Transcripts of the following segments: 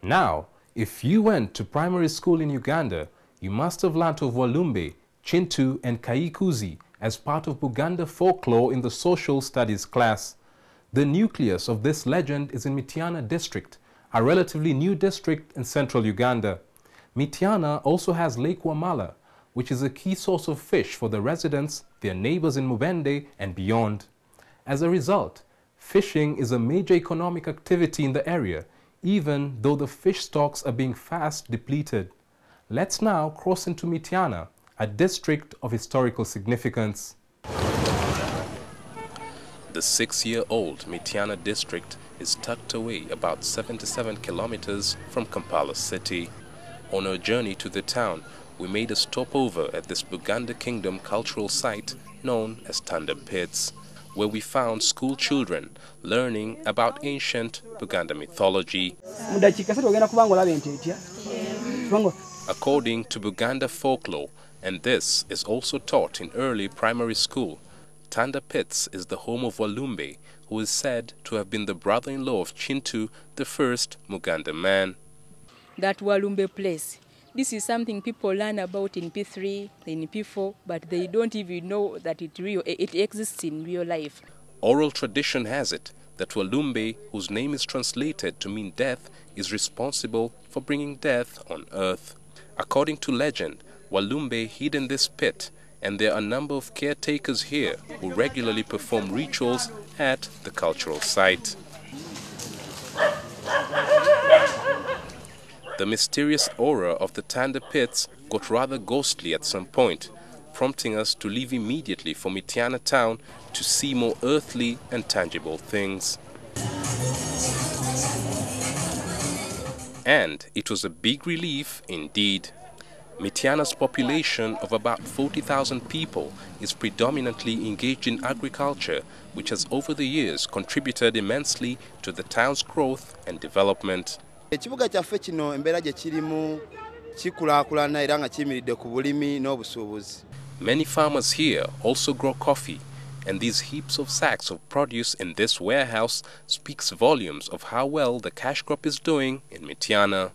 Now, if you went to primary school in Uganda, you must have learnt of Walumbe, Chintu and Kaikuzi as part of Buganda folklore in the social studies class. The nucleus of this legend is in Mityana district, a relatively new district in central Uganda. Mityana also has Lake Wamala, which is a key source of fish for the residents, their neighbors in Mubende and beyond. As a result, fishing is a major economic activity in the area, even though the fish stocks are being fast depleted. Let's now cross into Mityana, a district of historical significance. The 6-year-old Mityana district is tucked away about 77 kilometers from Kampala city. On our journey to the town, we made a stopover at this Buganda Kingdom cultural site known as Tanda Pits, where we found school children learning about ancient Buganda mythology. According to Buganda folklore, and this is also taught in early primary school, Tanda Pits is the home of Walumbe, who is said to have been the brother-in-law of Chintu, the first Muganda man. That Walumbe place, this is something people learn about in P3, in P4, but they don't even know that it exists in real life. Oral tradition has it that Walumbe, whose name is translated to mean death, is responsible for bringing death on earth. According to legend, Walumbe hid in this pit, and there are a number of caretakers here who regularly perform rituals at the cultural site. The mysterious aura of the Tanda Pits got rather ghostly at some point, prompting us to leave immediately for Mityana town to see more earthly and tangible things. And it was a big relief indeed. Mityana's population of about 40,000 people is predominantly engaged in agriculture, which has over the years contributed immensely to the town's growth and development. Many farmers here also grow coffee, and these heaps of sacks of produce in this warehouse speaks volumes of how well the cash crop is doing in Mityana.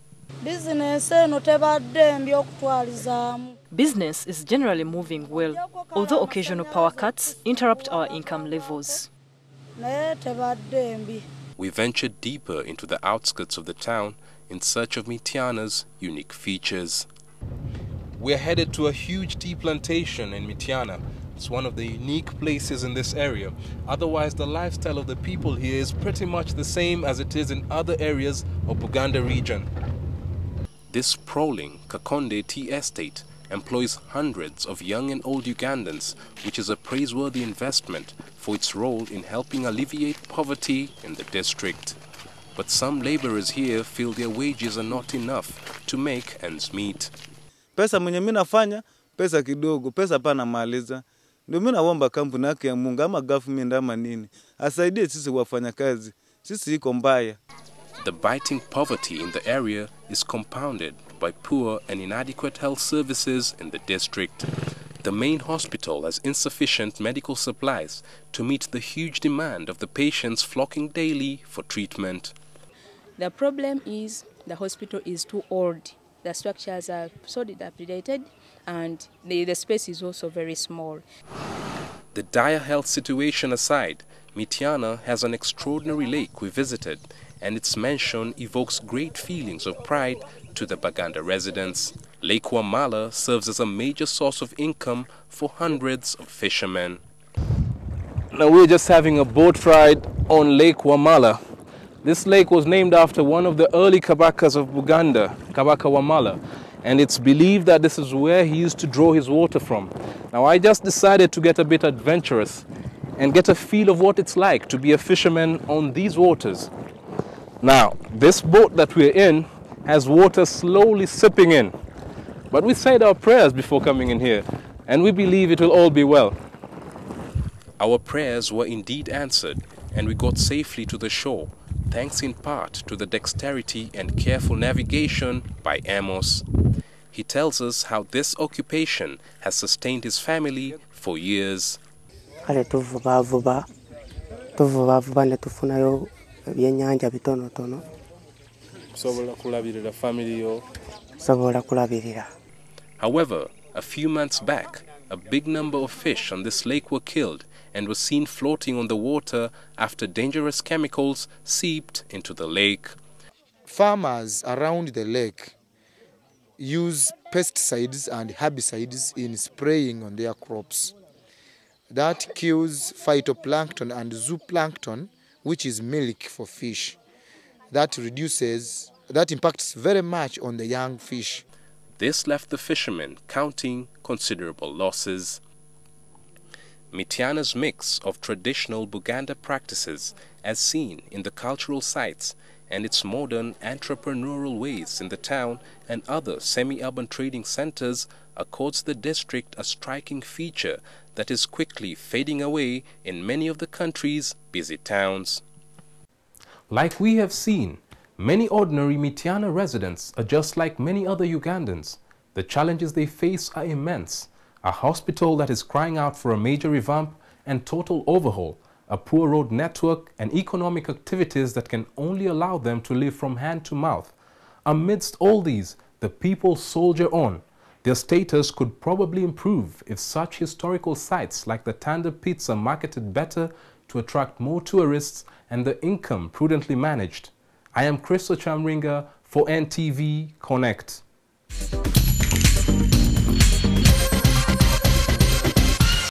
Business is generally moving well, although occasional power cuts interrupt our income levels. We ventured deeper into the outskirts of the town in search of Mityana's unique features. We're headed to a huge tea plantation in Mityana. It's one of the unique places in this area. Otherwise, the lifestyle of the people here is pretty much the same as it is in other areas of Buganda region. This sprawling Kakonde tea estate employs hundreds of young and old Ugandans, which is a praiseworthy investment for its role in helping alleviate poverty in the district. But some laborers here feel their wages are not enough to make ends meet. Pesa mwenye mimi nafanya, pesa kidogo, pesa pana maliza. Ndio mimi naomba kampuni yake ya Mungu ama government ama nini, asaidie sisi wafanyakazi. Sisi iko mbaya. The biting poverty in the area is compounded by poor and inadequate health services in the district. The main hospital has insufficient medical supplies to meet the huge demand of the patients flocking daily for treatment. The problem is the hospital is too old. The structures are so dilapidated and the space is also very small. The dire health situation aside, Mityana has an extraordinary lake we visited, and its mention evokes great feelings of pride to the Baganda residents. Lake Wamala serves as a major source of income for hundreds of fishermen. Now we're just having a boat ride on Lake Wamala. This lake was named after one of the early Kabakas of Buganda, Kabaka Wamala, and it's believed that this is where he used to draw his water from. Now I just decided to get a bit adventurous and get a feel of what it's like to be a fisherman on these waters. Now, this boat that we're in has water slowly sipping in. But we said our prayers before coming in here, and we believe it will all be well. Our prayers were indeed answered, and we got safely to the shore, thanks in part to the dexterity and careful navigation by Amos. He tells us how this occupation has sustained his family for years. However, a few months back, a big number of fish on this lake were killed and were seen floating on the water after dangerous chemicals seeped into the lake. Farmers around the lake use pesticides and herbicides in spraying on their crops. That kills phytoplankton and zooplankton, which is milk for fish. That impacts very much on the young fish. This left the fishermen counting considerable losses. Mityana's mix of traditional Buganda practices, as seen in the cultural sites, and its modern entrepreneurial ways in the town and other semi-urban trading centers accords the district a striking feature that is quickly fading away in many of the country's busy towns. Like we have seen, many ordinary Mityana residents are just like many other Ugandans. The challenges they face are immense. A hospital that is crying out for a major revamp and total overhaul, a poor road network, and economic activities that can only allow them to live from hand to mouth. Amidst all these, the people soldier on. Their status could probably improve if such historical sites like the Tanda pits are marketed better to attract more tourists and the income prudently managed. I am Chris Ochamringa for NTV Connect.